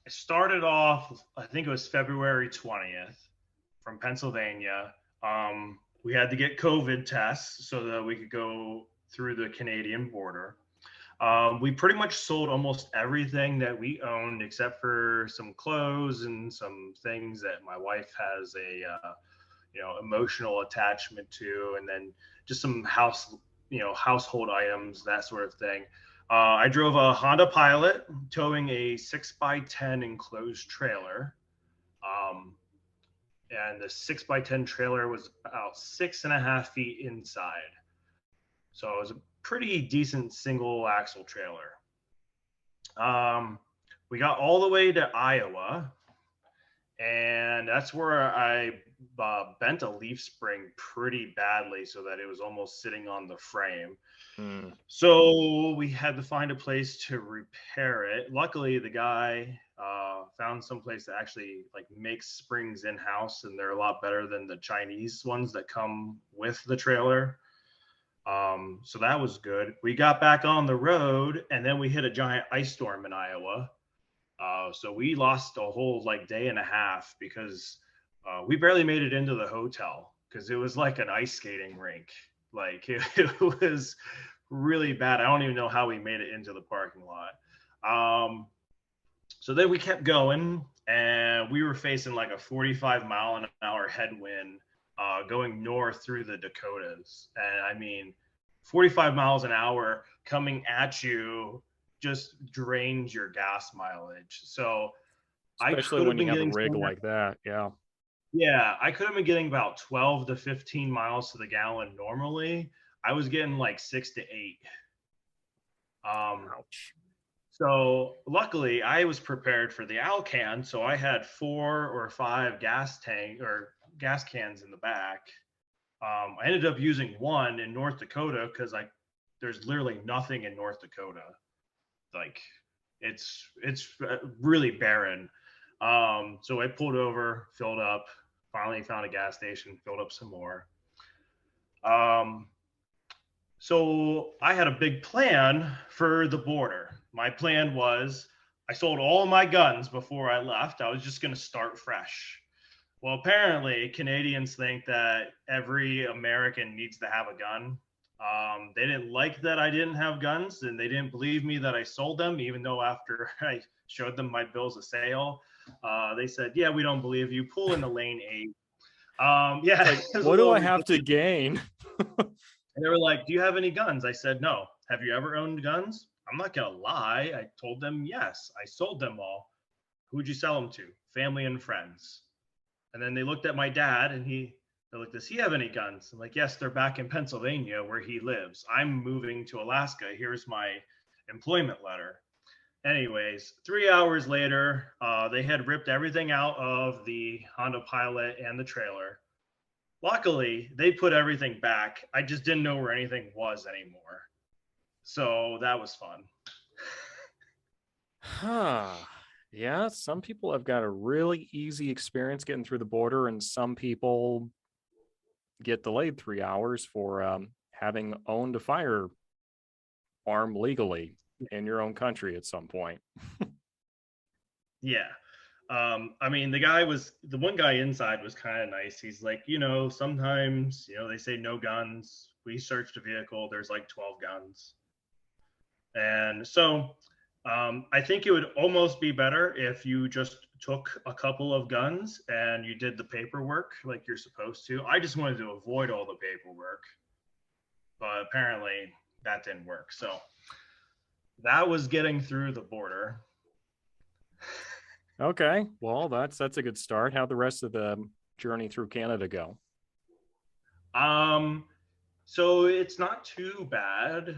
I started off, I think it was February 20th from Pennsylvania. We had to get COVID tests so that we could go through the Canadian border. We pretty much sold almost everything that we owned except for some clothes and some things that my wife has a emotional attachment to, and then just some household items, that sort of thing. I drove a Honda Pilot towing a 6x10 enclosed trailer. Um, and the 6x10 trailer was about 6.5 feet inside. So it was a pretty decent single axle trailer. We got all the way to Iowa, and that's where I bent a leaf spring pretty badly so that it was almost sitting on the frame. So we had to find a place to repair it. Luckily, the guy found some place that actually like makes springs in house, and they're a lot better than the Chinese ones that come with the trailer. So that was good. We got back on the road, and then we hit a giant ice storm in Iowa. So we lost a whole like day and a half because we barely made it into the hotel because it was like an ice skating rink. Like it was really bad. I don't even know how we made it into the parking lot. So then we kept going, and we were facing like a 45-mile-an-hour headwind going north through the Dakotas. And I mean, 45 miles an hour coming at you just drains your gas mileage. So Especially when you have a rig like that. Yeah. Yeah, I could have been getting about 12 to 15 miles to the gallon normally. I was getting like 6 to 8. Ouch. So luckily I was prepared for the Alcan. So I had 4 or 5 gas cans in the back. I ended up using one in North Dakota because there's literally nothing in North Dakota. Like it's really barren. So I pulled over, filled up, finally found a gas station, filled up some more. So I had a big plan for the border. My plan was I sold all of my guns before I left. I was just going to start fresh. Well, apparently Canadians think that every American needs to have a gun. They didn't like that I didn't have guns, and they didn't believe me that I sold them, even though after I showed them my bills of sale, they said, "Yeah, we don't believe you. Pull in the lane 8." Yeah, like, what do I have to gain? And they were like, "Do you have any guns?" I said, "No." "Have you ever owned guns?" I'm not gonna lie. I told them, "Yes, I sold them all." "Who'd you sell them to?" "Family and friends." And then they looked at my dad, and they're like, "Does he have any guns?" I'm like, "Yes, they're back in Pennsylvania where he lives. I'm moving to Alaska. Here's my employment letter." Anyways, 3 hours later, they had ripped everything out of the Honda Pilot and the trailer. Luckily, they put everything back. I just didn't know where anything was anymore. So that was fun. Huh. Yeah, some people have got a really easy experience getting through the border, and some people get delayed 3 hours for having owned a firearm legally in your own country at some point. Yeah. I mean, the one guy inside was kind of nice. He's like, sometimes, they say no guns. We searched a vehicle. There's like 12 guns. And so I think it would almost be better if you just took a couple of guns and you did the paperwork like you're supposed to. I just wanted to avoid all the paperwork, but apparently that didn't work. So that was getting through the border. Okay, well, that's a good start. How'd the rest of the journey through Canada go? So it's not too bad.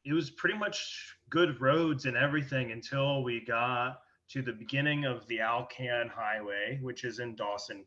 It was pretty much good roads and everything until we got to the beginning of the Alcan Highway, which is in Dawson